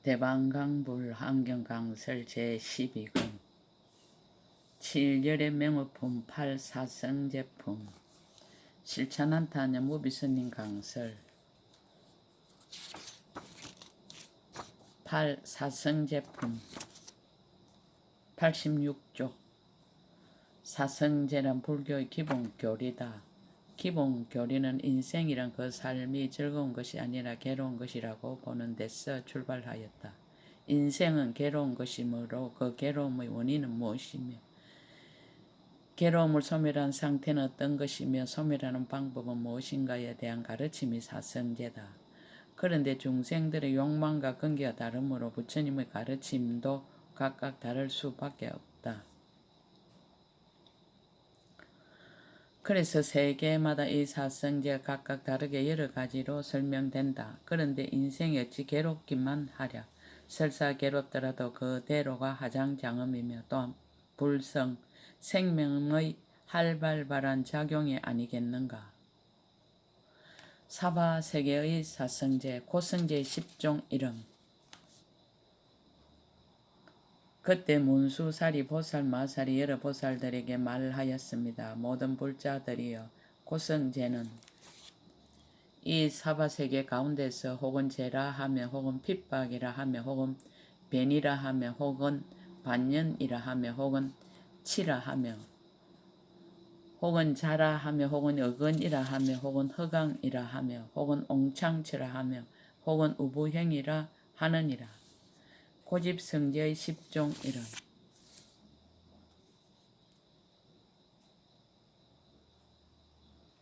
대방강불 환경강설 제12금 7열의 명호품 8사성제품 실천한타냐 무비스님 강설 8사성제품 86쪽 사성제란 불교의 기본 교리다. 기본 교리는 인생이란 그 삶이 즐거운 것이 아니라 괴로운 것이라고 보는 데서 출발하였다. 인생은 괴로운 것이므로 그 괴로움의 원인은 무엇이며 괴로움을 소멸한 상태는 어떤 것이며 소멸하는 방법은 무엇인가에 대한 가르침이 사성제다. 그런데 중생들의 욕망과 근기가 다르므로 부처님의 가르침도 각각 다를 수밖에 없다. 그래서 세계마다 이 사성제가 각각 다르게 여러 가지로 설명된다. 그런데 인생이 어찌 괴롭기만 하랴. 설사 괴롭더라도 그대로가 하장장엄이며 또한 불성, 생명의 활발한 작용이 아니겠는가. 사바세계의 사성제, 고성제의 10종 이름. 그때 문수사리 보살 마살이 여러 보살들에게 말하였습니다. 모든 불자들이여, 고성제는 이 사바세계 가운데서 혹은 죄라 하며 혹은 핍박이라 하며 혹은 벤이라 하며 혹은 반연이라 하며 혹은 치라 하며 혹은 자라 하며 혹은 어근이라 하며 혹은 허강이라 하며 혹은 옹창치라 하며 혹은 우부행이라 하느니라. 고집성제의 10종 이름.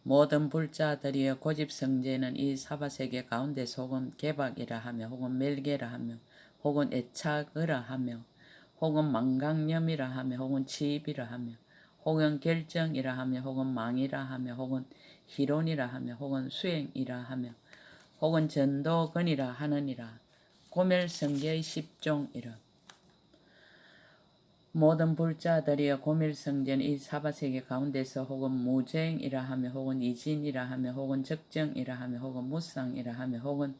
모든 불자들이여, 고집성제는 이 사바세계 가운데서 혹은 개박이라 하며 혹은 멜게라 하며 혹은 애착이라 하며 혹은 망강념이라 하며 혹은 치입이라 하며 혹은 결정이라 하며 혹은 망이라 하며 혹은 희론이라 하며 혹은 수행이라 하며 혹은 전도건이라 하느니라. 고멸성제의 10종 이름. 모든 불자들이여, 고멸성제는 이 사바세계 가운데서 혹은 무쟁이라 하며 혹은 이진이라 하며 혹은 적정이라 하며 혹은 무상이라 하며 혹은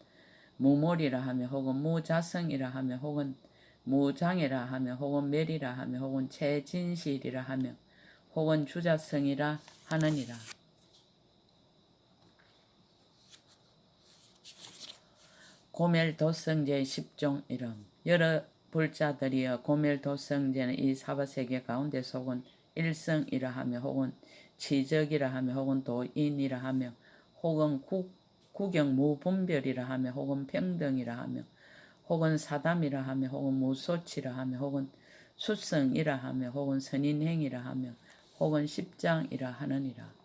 무몰이라 하며 혹은 무자성이라 하며 혹은 무장이라 하며 혹은 멸이라 하며 혹은 최진실이라 하며 혹은 주자성이라 하느니라. 고멸도성제의 10종 이름. 여러 불자들이여, 고멸도성제는 이 사바세계 가운데서 혹은 일성이라 하며 혹은 치적이라 하며 혹은 도인이라 하며 혹은 구경무분별이라 하며 혹은 평등이라 하며 혹은 사담이라 하며 혹은 무소치라 하며 혹은 수성이라 하며 혹은 선인행이라 하며 혹은 십장이라 하느니라.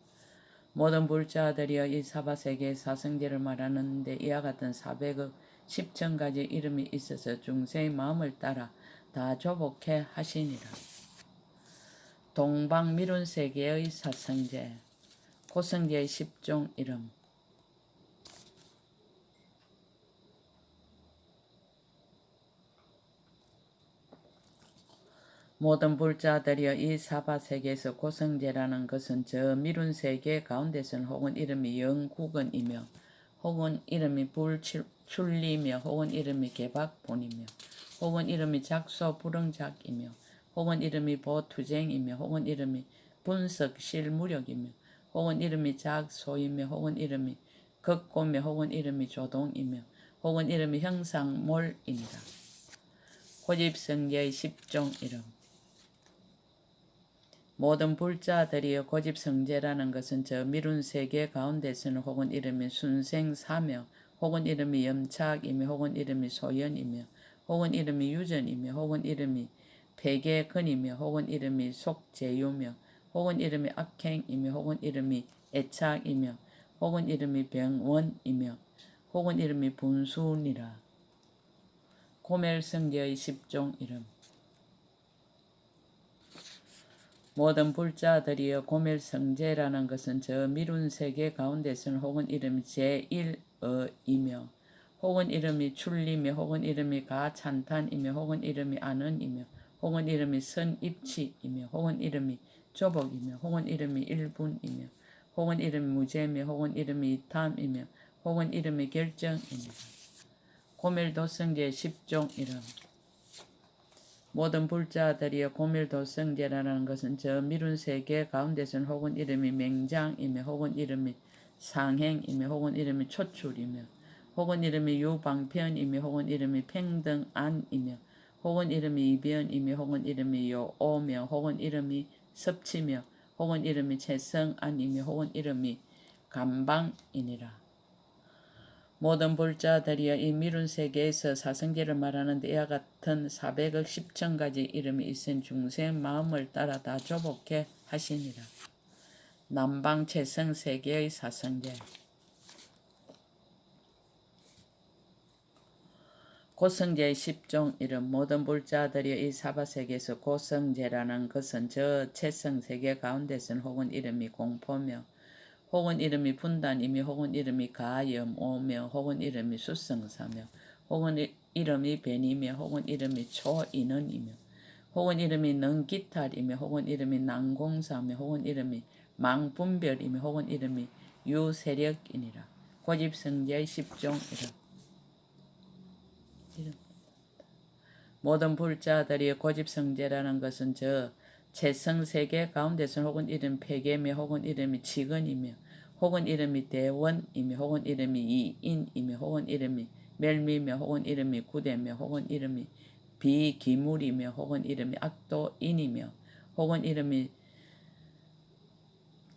모든 불자들이여, 이 사바세계의 사성제를 말하는데 이와 같은 400억 10,000가지 이름이 있어서 중생의 마음을 따라 다 조복해 하시니라. 동방미룬세계의 사성제, 고성제의 10종 이름. 모든 불자들이여, 이 사바세계에서 고성제라는 것은 저 미룬세계 가운데서는 혹은 이름이 영국은이며 혹은 이름이 불출리며 혹은 이름이 개박본이며 혹은 이름이 작소불응작이며 혹은 이름이 보투쟁이며 혹은 이름이 분석실무력이며 혹은 이름이 작소이며 혹은 이름이 극고며 혹은 이름이 조동이며 혹은 이름이 형상몰이니라. 고집성제의 10종 이름. 모든 불자들이여, 고집성제라는 것은 저 미룬세계 가운데서는 혹은 이름이 순생사며 혹은 이름이 염착이며 혹은 이름이 소연이며 혹은 이름이 유전이며 혹은 이름이 폐계근이며 혹은 이름이 속재유며 혹은 이름이 악행이며 혹은 이름이 애착이며 혹은 이름이 병원이며 혹은 이름이 분순이라. 고멸성제의 10종 이름. 모든 불자들이여, 고멸성제라는 것은 저 미룬세계 가운데서는 혹은 이름이 제1어이며 혹은 이름이 출리며 혹은 이름이 가찬탄이며 혹은 이름이 안은이며 혹은 이름이 선입치이며 혹은 이름이 조복이며 혹은 이름이 일분이며 혹은 이름이 무제며 혹은 이름이 이탐이며 혹은 이름이 결정이며 고밀도성제 10종 이름. 모든 불자들이여 고밀도성제라는 것은 저 미룬 세계 가운데서는 혹은 이름이 맹장이며 혹은 이름이 상행이며 혹은 이름이 초출이며 혹은 이름이 유방편이며 혹은 이름이 평등안이며 혹은 이름이 이변이며 혹은 이름이 요오며 혹은 이름이 섭치며 혹은 이름이 채성안이며 혹은 이름이 감방이니라. 모든 불자들이여 이 미룬 세계에서 사성제를 말하는데 이와 같은 400억 10천가지 이름이 있은 중생 마음을 따라 다 조복해 하시니라. 남방 채성 세계의 사성제. 고성제의 10종 이름. 모든 불자들이 이 사바세계에서 고성제라는 것은 저 채성세계 가운데서는 혹은 이름이 공포며 혹은 이름이 분단이며 혹은 이름이 가염오며 혹은 이름이 수성사며 혹은 이름이 벤이며 혹은 이름이 초인원이며 혹은 이름이 능기탈이며 혹은 이름이 난공사며 혹은 이름이 망분별이며 혹은 이름이 유세력이니라. 고집성제의 10종 이름. 모든 불자들이 고집성제라는 것은 저 채성세계 가운데서는 혹은 이름 폐계며 혹은 이름이 치근이며 혹은 이름이 대원이며 혹은 이름이 이인이며 혹은 이름이 멸미며 혹은 이름이 구대며 혹은 이름이 비기물이며 혹은 이름이 악도인이며 혹은 이름이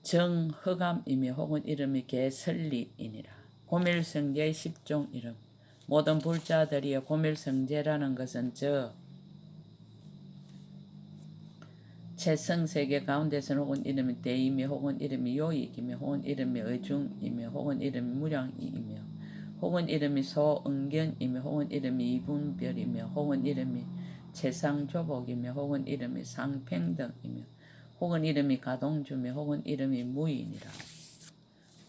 정흑암이며 혹은 이름이 개설리이니라. 고밀성제의 10종 이름. 모든 불자들이여 고밀성제라는 것은 저 채성세계 가운데서는 혹은 이름이 대이며 혹은 이름이 요익이며 혹은 이름이 의중이며 혹은 이름이 무량이며 혹은 이름이 소응견이며 혹은 이름이 이분별이며 혹은 이름이 채상조복이며 혹은 이름이 상평등이며 혹은 이름이 가동주며 혹은 이름이 무인이라.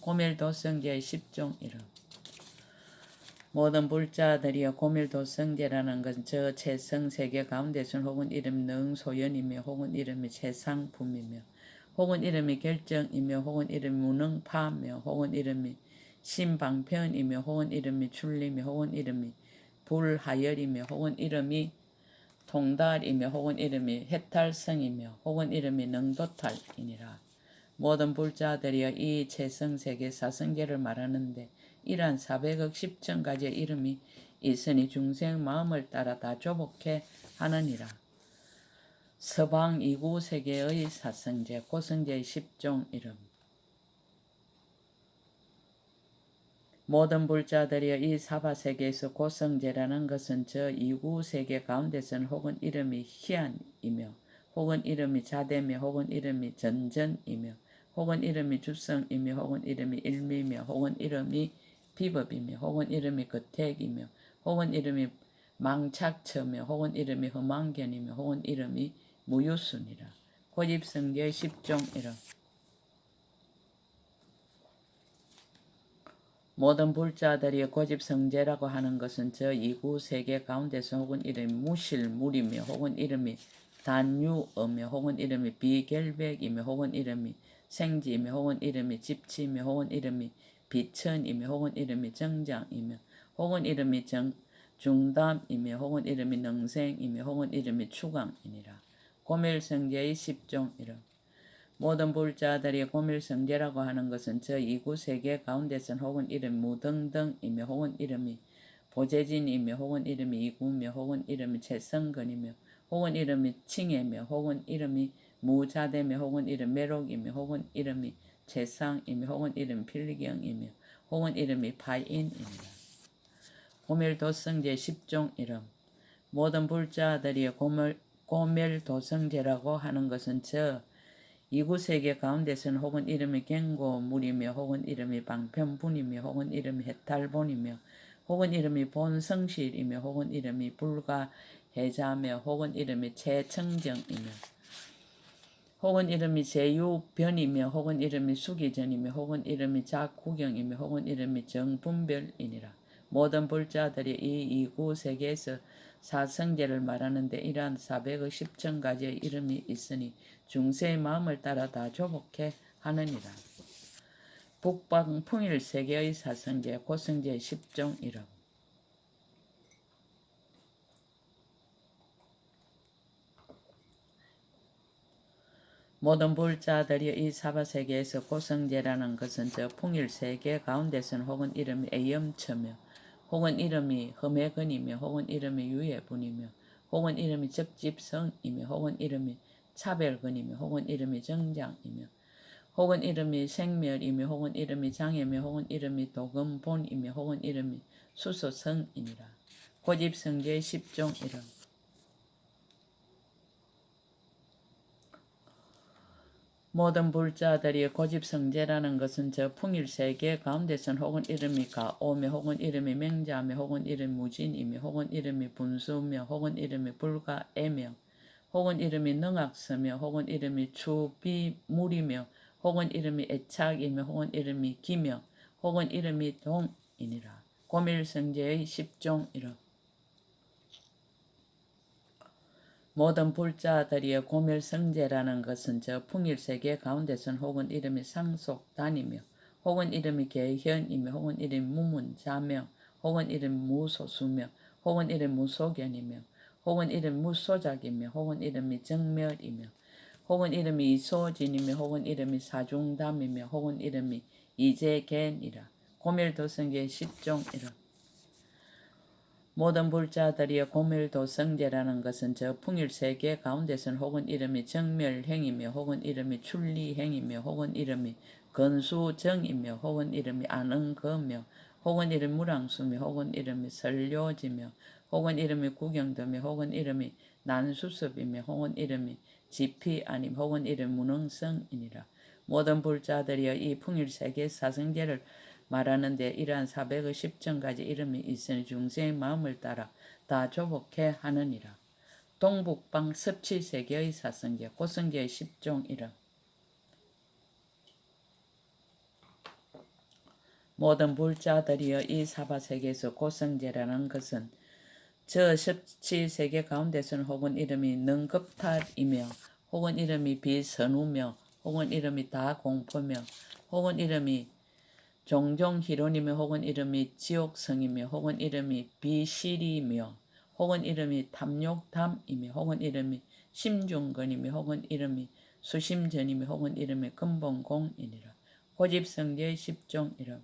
고밀도성제의 10종 이름. 모든 불자들이여 고밀도성제라는 것은 저 채성세계 가운데서는 혹은 이름 능소연이며 혹은 이름이 채상품이며 혹은 이름이 결정이며 혹은 이름이 무능파며 혹은 이름이 신방편이며 혹은 이름이 출리며 혹은 이름이 불하열이며 혹은 이름이 통달이며 혹은 이름이 해탈성이며 혹은 이름이 능도탈이니라. 모든 불자들이여 이 채성세계 사성계를 말하는데 이러한 400억 10천가지의 이름이 있으니 중생 마음을 따라 다 조복해 하느니라. 서방 이구 세계의 사성제 고성제의 10종 이름. 모든 불자들이여 이 사바세계에서 고성제라는 것은 저 이구 세계 가운데서는 혹은 이름이 희안이며 혹은 이름이 자대며 혹은 이름이 전전이며 혹은 이름이 주성이며 혹은 이름이 일미며 혹은 이름이 비법이며 혹은 이름이 거택이며 혹은 이름이 망착처며 혹은 이름이 험한견이며 혹은 이름이 무유순이라. 고집성제의 10종 이름. 모든 불자들이 고집성제라고 하는 것은 저 이구 세계 가운데서 혹은 이름이 무실물이며 혹은 이름이 단유어며 혹은 이름이 비결백이며 혹은 이름이 생지이며 혹은 이름이 집치이며 혹은 이름이 비천이며 혹은 이름이 정장이며 혹은 이름이 중담이며 혹은 이름이 능생이며 혹은 이름이 추강이니라. 고밀성제의 10종 이름. 모든 불자들이 고밀성제라고 하는 것은 저 이구 세계 가운데선 혹은 이름 무등등이며 혹은 이름이 보재진이며 혹은 이름이 이구며 혹은 이름이 채성근이며 혹은 이름이 칭해며 혹은 이름이 무자대며 혹은 이름 매록이며 혹은 이름이 채상이며 혹은 이름 필경이며 혹은 이름이 파인이며 고밀도성제 10종 이름. 모든 불자들이 고밀도성제라고 하는 것은 저 이구세계 가운데서는 혹은 이름이 경고물이며 혹은 이름이 방편분이며 혹은 이름이 해탈본이며 혹은 이름이 본성실이며 혹은 이름이 불가해자며 혹은 이름이 최청정이며 혹은 이름이 제유변이며 혹은 이름이 수기전이며 혹은 이름이 작구경이며 혹은 이름이 정분별이니라. 모든 불자들이 이 이구 세계에서 사성제를 말하는데 이러한 400억 10천가지의 이름이 있으니 중세의 마음을 따라 다 조복해 하느니라. 북방풍일 세계의 사성제 고성제의 10종 이름. 모든 불자들이 이 사바세계에서 고성제라는 것은 저 풍일세계 가운데서는 혹은 이름이 애염처며 혹은 이름이 흠해근이며 혹은 이름이 유해분이며 혹은 이름이 적집성이며 혹은 이름이 차별근이며 혹은 이름이 정장이며 혹은 이름이 생멸이며 혹은 이름이 장애며 혹은 이름이 도금본이며 혹은 이름이 수소성이니라. 고집성제의 10종 이름. 모든 불자들이 고집성제라는 것은 저 풍일세계 가운데선 혹은 이름이 가오며 혹은 이름이 맹자며 혹은 이름이 무진이며 혹은 이름이 분수며 혹은 이름이 불가애며 혹은 이름이 능악서며 혹은 이름이 추비물이며 혹은 이름이 애착이며 혹은 이름이 기며 혹은 이름이 동이니라. 고밀성제의 10종 이름. 모든 불자들이여 고멸성제라는 것은 저 풍일세계 가운데선 혹은 이름이 상속단이며 혹은 이름이 개현이며 혹은 이름이 무문자며 혹은 이름이 무소수며 혹은 이름이 무소견이며 혹은 이름이 무소작이며 혹은 이름이 정멸이며 혹은 이름이 이소진이며 혹은 이름이 사중담이며 혹은 이름이 이재겐이라. 고멸도성계 10종 이름. 모든 불자들이여 고멸도성제라는 것은 저 풍일세계 가운데서는 혹은 이름이 정멸행이며 혹은 이름이 출리행이며 혹은 이름이 건수정이며 혹은 이름이 안응거며 혹은 이름이 무랑수며 혹은 이름이 설료지며 혹은 이름이 구경도며 혹은 이름이 난수습이며 혹은 이름이 지피 아님 혹은 이름이 무능성이니라. 모든 불자들이여 이 풍일세계 사성제를 말하는데 이러한 400의 10전까지 이름이 있으니 중생의 마음을 따라 다 조복해 하느니라. 동북방 섭치세계의 사성제 고성제의 10종 이름. 모든 불자들이여 이 사바세계에서 고성제라는 것은 저 섭치세계 가운데서는 혹은 이름이 능급탈이며 혹은 이름이 비선우며 혹은 이름이 다공포며 혹은 이름이 종종 희론이며 혹은 이름이 지옥성이며 혹은 이름이 비실이며 혹은 이름이 탐욕담이며 혹은 이름이 심중건이며 혹은 이름이 수심전이며 혹은 이름이 근본공이니라. 고집성제의 10종 이름.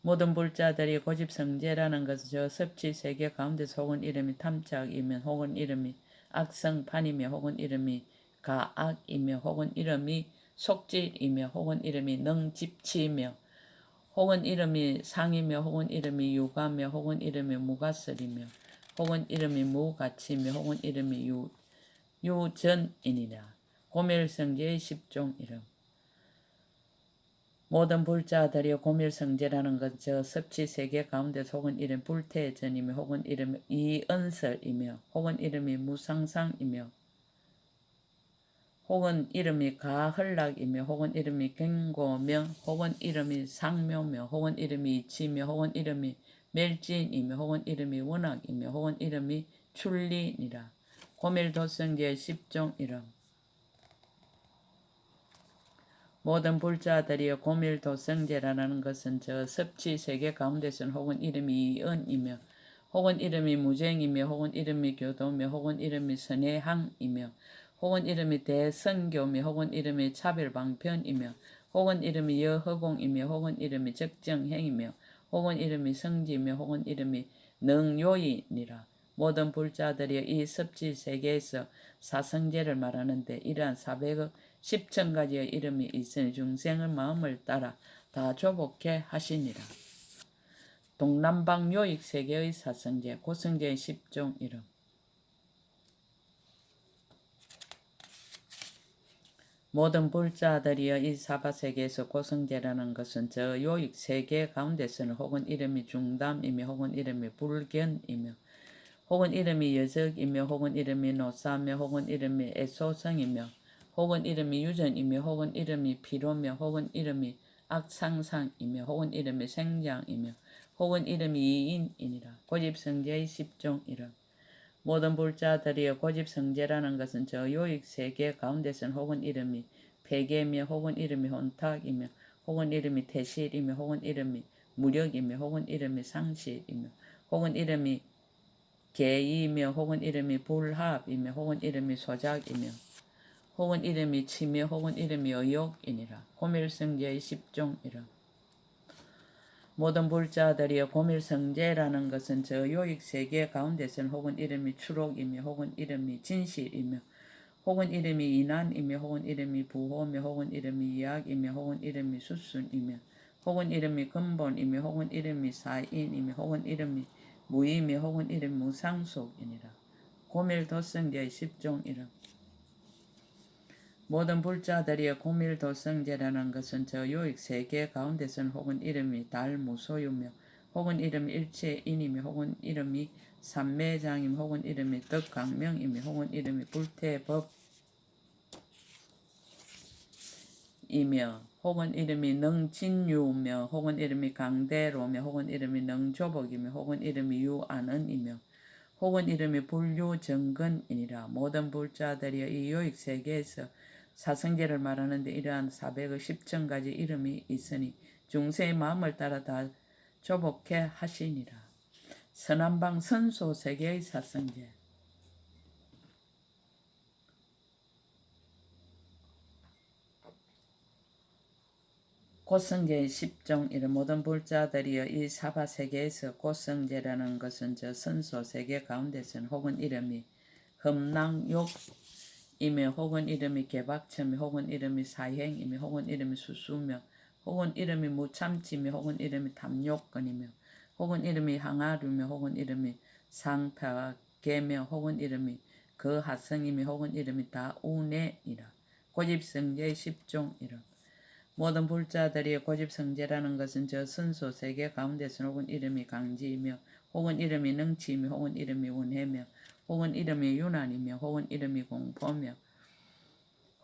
모든 불자들이 고집성제라는 것은 저 섭지세계 가운데서 혹은 이름이 탐착이며 혹은 이름이 악성판이며 혹은 이름이 가악이며 혹은 이름이 속질이며 혹은 이름이 능집치며 혹은 이름이 상이며 혹은 이름이 유가며 혹은 이름이 무가설이며 혹은 이름이 무가치며 혹은 이름이 유전이니라. 고멸성제의 10종 이름. 모든 불자들이 고멸성제라는 것 저 섭치세계 가운데 혹은 이름 불태전이며 혹은 이름이 이은설이며 혹은 이름이 무상상이며 혹은 이름이 가헐락이며 혹은 이름이 경고며 혹은 이름이 상묘며 혹은 이름이 이치며 혹은 이름이 멸진이며 혹은 이름이 원악이며 혹은 이름이 출리니라. 고멸도성계의 10종 이름. 모든 불자들이여 고멸도성제라는 것은 저 섭치세계 가운데서는 혹은 이름이 이은이며 혹은 이름이 무쟁이며 혹은 이름이 교도며 혹은 이름이 선해항이며 혹은 이름이 대선교며 혹은 이름이 차별방편이며 혹은 이름이 여허공이며 혹은 이름이 적정행이며 혹은 이름이 성지며 혹은 이름이 능요이니라. 모든 불자들이 이 섭지세계에서 사성제를 말하는데 이러한 400억 10천가지의 이름이 있으니 중생의 마음을 따라 다 조복해 하시니라. 동남방 요익세계의 사성제 고성제의 10종 이름. 모든 불자들이여 이 사바세계에서 고성제라는 것은 저 요익세계 가운데서는 혹은 이름이 중담이며 혹은 이름이 불견이며 혹은 이름이 여적이며 혹은 이름이 노사며 혹은 이름이 애소성이며 혹은 이름이 유전이며 혹은 이름이 피로며 혹은 이름이 악상상이며 혹은 이름이 생장이며 혹은 이름이 이인이니라. 고집성제의 10종 이름. 모든 불자들이여 고집성제라는 것은 저 요익세계 가운데서는 혹은 이름이 폐계며 혹은 이름이 혼탁이며 혹은 이름이 태실이며 혹은 이름이 무력이며 혹은 이름이 상실이며 혹은 이름이 개이며 혹은 이름이 불합이며 혹은 이름이 소작이며 혹은 이름이 치매 혹은 이름이 의욕이니라. 고밀성제의 10종이라. 모든 불자들이여 고밀성제라는 것은 저 요익 세계 가운데서는 혹은 이름이 추록이며 혹은 이름이 진실이며 혹은 이름이 이난이며 혹은 이름이 부호며 혹은 이름이 이약이며 혹은 이름이 수순이며 혹은 이름이 근본이며 혹은 이름이 사인이며 혹은 이름이 무의며 혹은 이름이 무상속이니라. 고밀도성제의 10종이라. 모든 불자들이여 고밀도성제라는 것은 저 요익 세계 가운데서는 혹은 이름이 달무소유며 혹은 이름이 일체인이며 혹은 이름이 삼매장이며 혹은 이름이 덕강명이며 혹은 이름이 불태법이며 혹은 이름이 능진유며 혹은 이름이 강대로며 혹은 이름이 능조복이며 혹은 이름이 유안은이며 혹은 이름이 불유정근이니라. 모든 불자들이 이 요익 세계에서 사성제를 말하는데 이러한 410층까지 이름이 있으니 중세의 마음을 따라 다 조복해 하시니라. 선한방 선소 세계의 사성제. 고성제의 10종. 이런 모든 불자들이여 이 사바세계에서 고성제라는 것은 저 선소세계 가운데서는 혹은 이름이 흠낭욕이며 혹은 이름이 개박처며 혹은 이름이 사행이며 혹은 이름이 수수며 혹은 이름이 무참치며 혹은 이름이 탐욕건이며 혹은 이름이 항아류며 혹은 이름이 상파계며 혹은 이름이 거하성이며 혹은 이름이 다우네이라. 고집성제의 10종이라. 모든 불자들이 고집성제라는 것은 저 선소 세계 가운데서 혹은 이름이 강지이며 혹은 이름이 능치이며 혹은 이름이 운해며 혹은 이름이 유난이며 혹은 이름이 공포며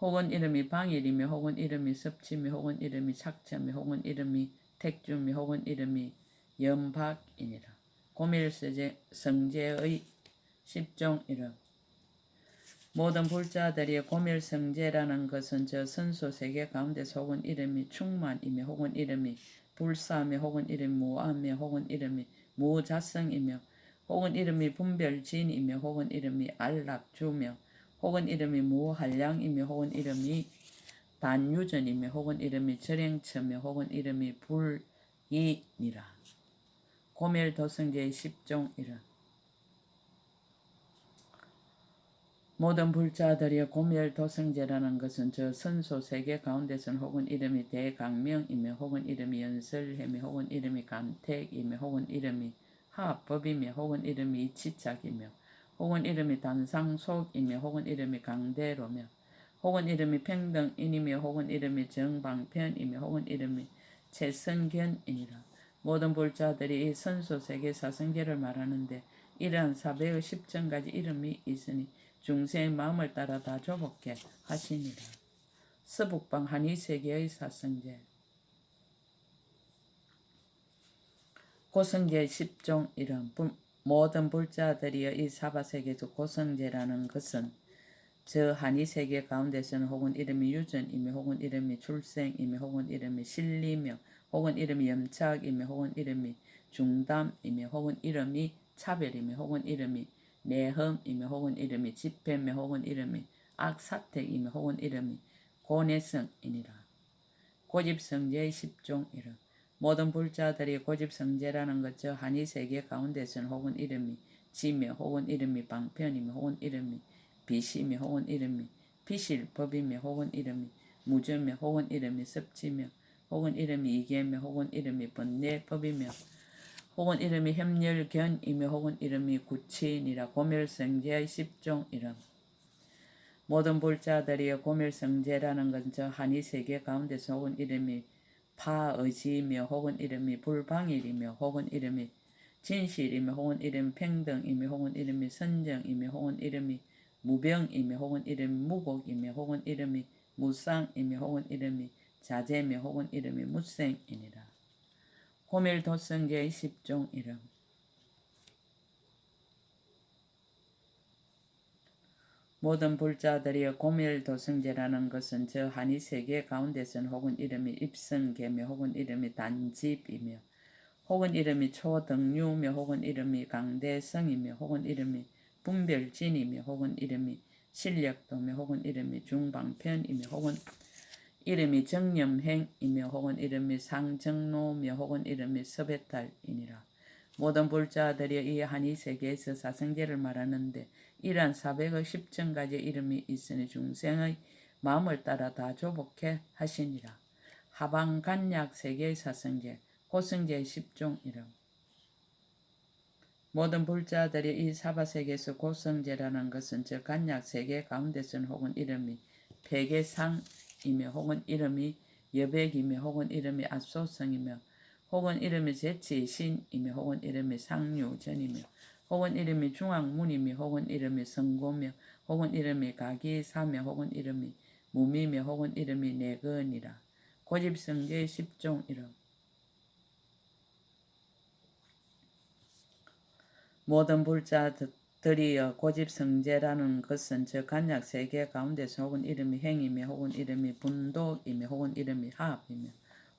혹은 이름이 방일이며 혹은 이름이 섭치며 혹은 이름이 착처며 혹은 이름이 택주며 혹은 이름이 연박이니라. 고밀성제의 10종이라. 모든 불자들이 고밀성제라는 것은 저 선소세계 가운데서 혹은 이름이 충만이며 혹은 이름이 불사며 혹은 이름이 무아며 혹은 이름이 무자성이며 혹은 이름이 분별진이며 혹은 이름이 안락주며 혹은 이름이 무한량이며 혹은 이름이 단유전이며 혹은 이름이 절행처며 혹은 이름이 불이니라. 고밀도성제의 10종이라. 모든 불자들이 고멸도성제라는 것은 저 선소세계 가운데서는 혹은 이름이 대강명이며 혹은 이름이 연설해며 혹은 이름이 간택이며 혹은 이름이 하법이며 혹은 이름이 이치착이며 혹은 이름이 단상속이며 혹은 이름이 강대로며 혹은 이름이 평등인이며 혹은 이름이 정방편이며 혹은 이름이 최성견이니라. 모든 불자들이 이 선소세계 사성계를 말하는데 이러한 410전까지 이름이 있으니 중세의 마음을 따라 다 조복해 하시니라. 서북방 한의세계의 사성제. 고성제 10종 이름. 모든 불자들이 이 사바세계에서 고성제라는 것은 저 한의세계 가운데서는 혹은 이름이 유전이며 혹은 이름이 출생이며 혹은 이름이 실리며 혹은 이름이 염착이며 혹은 이름이 중담이며 혹은 이름이 차별이며 혹은 이름이 내흠이며 혹은 이름이 집회며 혹은 이름이 악사택이며 혹은 이름이 고뇌성이니라. 고집성제의 10종 이름. 모든 불자들이 고집성제라는 것 저 한의세계 가운데서는 혹은 이름이 지며 혹은 이름이 방편이며 혹은 이름이 비시며 혹은 이름이 비실법이며 혹은 이름이 무죄며 혹은 이름이 섭지며 혹은 이름이 이계며 혹은 이름이 번뇌법이며 혹은 이름이 협렬견이며 혹은 이름이 구치인이라. 고멸성제의 10종 이름. 모든 불자들이 고멸성제라는 건 저 한의세계 가운데서 혹은 이름이 파의지이며 혹은 이름이 불방일이며 혹은 이름이 진실이며 혹은 이름이 평등이며 혹은 이름이 선정이며 혹은 이름이 무병이며 혹은 이름이 무곡이며 혹은 이름이 무쌍이며 혹은 이름이 자제며 혹은 이름이 무생이니라. 고밀도성제의 10종 이름. 모든 불자들이 고밀도성제라는 것은 저 한의세계 가운데서는 혹은 이름이 입성계며 혹은 이름이 단집이며 혹은 이름이 초등류며 혹은 이름이 강대성이며 혹은 이름이 분별진이며 혹은 이름이 실력도며 혹은 이름이 중방편이며 혹은 이름이 정념행이며 혹은 이름이 상정로며 혹은 이름이 섭외탈이니라. 모든 불자들이 이 한이 세계에서 사성제를 말하는데 이러한 400의 10천가지 이름이 있으니 중생의 마음을 따라 다 조복해 하시니라. 하방 간약 세계의 사성제 고성제의 10종 이름. 모든 불자들이 이 사바세계에서 고성제라는 것은 저 간약 세계 가운데서는 혹은 이름이 백의상이며 혹은 이름이 여백이며 혹은 이름이 압소성이며 혹은 이름이 제치신이며 혹은 이름이 상류전이며 혹은 이름이 중앙문이며 혹은 이름이 성고며 혹은 이름이 가기사며 혹은 이름이 무미며 혹은 이름이 내건이라. 고집성제의 10종 이름. 모든 불자들이여 고집성제라는 것은 저 간약 세계 가운데서 혹은 이름이 행이며 혹은 이름이 분독이며 혹은 이름이 합이며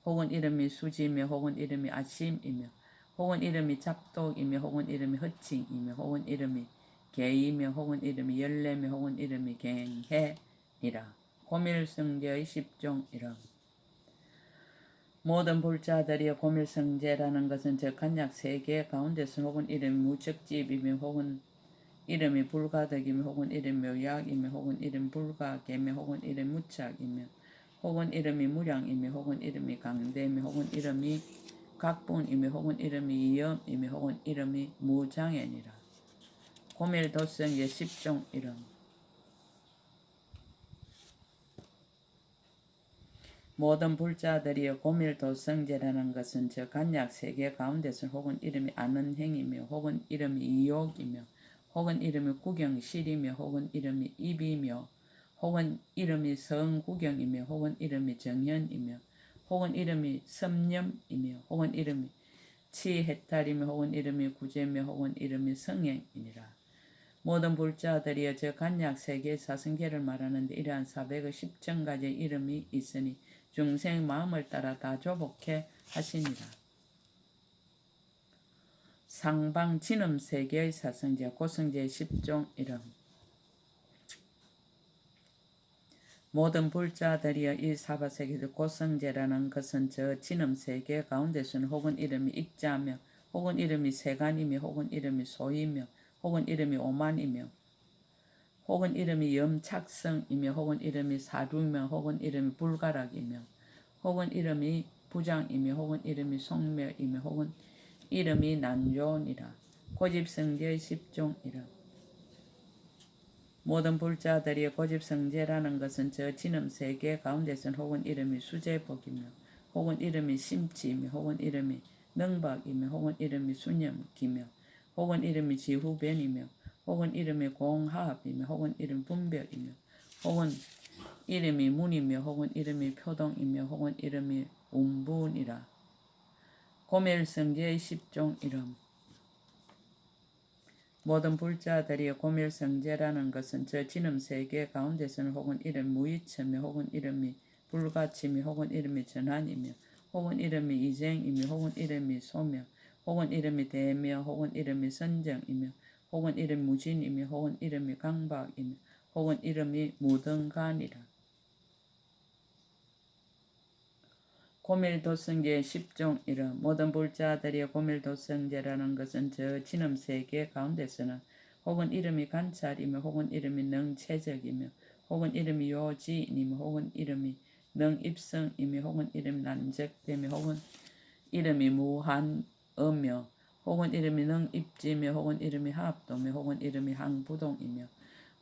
혹은 이름이 수지며 혹은 이름이 아심이며 혹은 이름이 잡독이며 혹은 이름이 허칭이며 혹은 이름이 개이며 혹은 이름이 열례며 혹은 이름이 갱해니라. 고밀성제의 10종 이름. 모든 불자들이 고밀성제라는 것은 저 간약 세계 가운데서 혹은 이름이 무적집이며 혹은 이름이 불가덕이며 혹은 이름이 묘약이며 혹은 이름 불가계며 혹은 이름 무착이며 혹은 이름이 무량이며 혹은 이름이 강대며 혹은 이름이 각분이며 혹은 이름이 이염이며 혹은 이름이 무장애니라. 고밀도성의 10종 이름. 모든 불자들이 고밀도성제라는 것은 저 간약 세계 가운데서 혹은 이름이 아는 행이며 혹은 이름이 이욕이며 혹은 이름이 구경실이며 혹은 이름이 입이며 혹은 이름이 성구경이며 혹은 이름이 정현이며 혹은 이름이 섭념이며 혹은 이름이 치해탈이며 혹은 이름이 구제며 혹은 이름이 성행이니라. 모든 불자들이여 저 간약 세계 사성계를 말하는데 이러한 400의 10천가지 이름이 있으니 중생 마음을 따라 다 조복해 하시니라. 상방 진음 세계의 사성제 고성제의 10종 이름. 모든 불자들이여 이 사바세계의 고성제라는 것은 저 진음 세계 가운데서는 혹은 이름이 익자며 혹은 이름이 세간이며 혹은 이름이 소이며 혹은 이름이 오만이며 혹은 이름이 염착성이며 혹은 이름이 사류며 혹은 이름이 불가락이며 혹은 이름이 부장이며 혹은 이름이 속멸이며 혹은 이름이 난조니라. 고집성제의 10종 이름. 모든 불자들이 고집성제라는 것은 저 진음세계 가운데서는 혹은 이름이 수제복이며 혹은 이름이 심치이며 혹은 이름이 능박이며 혹은 이름이 수념기며 혹은 이름이 지후변이며 혹은 이름이 공합이며 혹은 이름 분별이며 혹은 이름이 문이며 혹은 이름이 표동이며 혹은 이름이 운분이라. 고멜성제의 10종 이름. 모든 불자들이 고밀성제라는 것은 저 진음세계 가운데서는 혹은 이름 무이처며 혹은 이름이 불가치며 혹은 이름이 전환이며 혹은 이름이 이쟁이며 혹은 이름이 소며 혹은 이름이 대며 혹은 이름이 선정이며 혹은 이름이 무진이며 혹은 이름이 강박이며 혹은 이름이 무등간이라. 고밀도성제의 10종 이름. 모든 불자들이 고밀도성제라는 것은 저 진음세계 가운데서는 혹은 이름이 관찰이며 혹은 이름이 능체적이며 혹은 이름이 요지이며 혹은 이름이 능입성이며 혹은 이름이 난적되며 혹은 이름이 무한어며 혹은 이름이 능입지며 혹은 이름이 합도며 혹은 이름이 항부동이며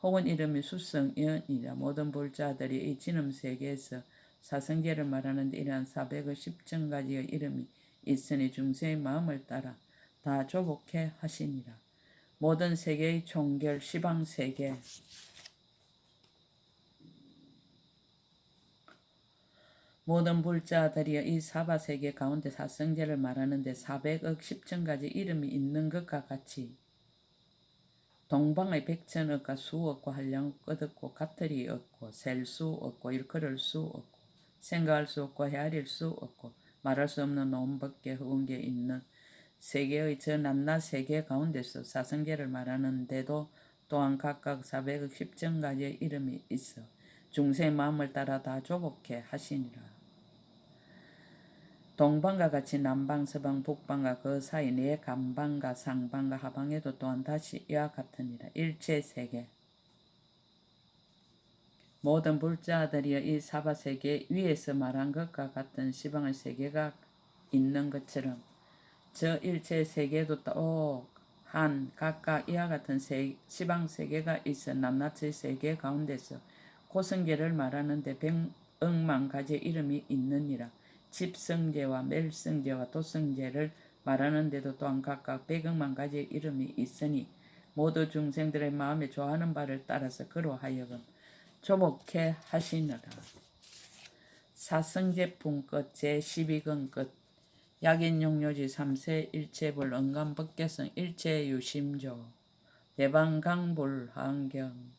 혹은 이름이 수성연이라. 모든 불자들이 이 진음세계에서 사성계를 말하는데 이러한 400의 10천가지의 이름이 있으니 중생의 마음을 따라 다 조복해 하시니라. 모든 세계의 총결 시방세계 모든 불자들이 이 사바세계 가운데 사성제를 말하는데 400억 10천가지 이름이 있는 것과 같이 동방의 백천억과 수억과 한량 얻었고 가틀이 없고 셀 수 없고 일컬을 수 없고 생각할 수 없고 헤아릴 수 없고 말할 수 없는 온밖에 허운게 있는 세계의 저 낱낱 세계 가운데서 사성계를 말하는데도 또한 각각 400억 10정가지의 이름이 있어 중생 마음을 따라 다 조복해 하시니라. 동방과 같이 남방, 서방, 북방과 그 사이 네 간방과 상방과 하방에도 또한 다시 이와 같으니라. 일체세계 모든 불자들이여 이 사바세계 위에서 말한 것과 같은 시방의 세계가 있는 것처럼 저 일체세계도 또한 각각 이와 같은 시방세계가 있어 낱낱의 세계 가운데서 고성계를 말하는데 100억만 가지의 이름이 있느니라. 집성제와 멸성제와 도성제를 말하는데도 또한 각각 100억만 가지의 이름이 있으니 모두 중생들의 마음에 좋아하는 바를 따라서 그로 하여금 조목해 하시느라. 사성제품 끝 제12권 끝 약인용료지 3세 일체불 응감법계성 일체유심조 대방강불환경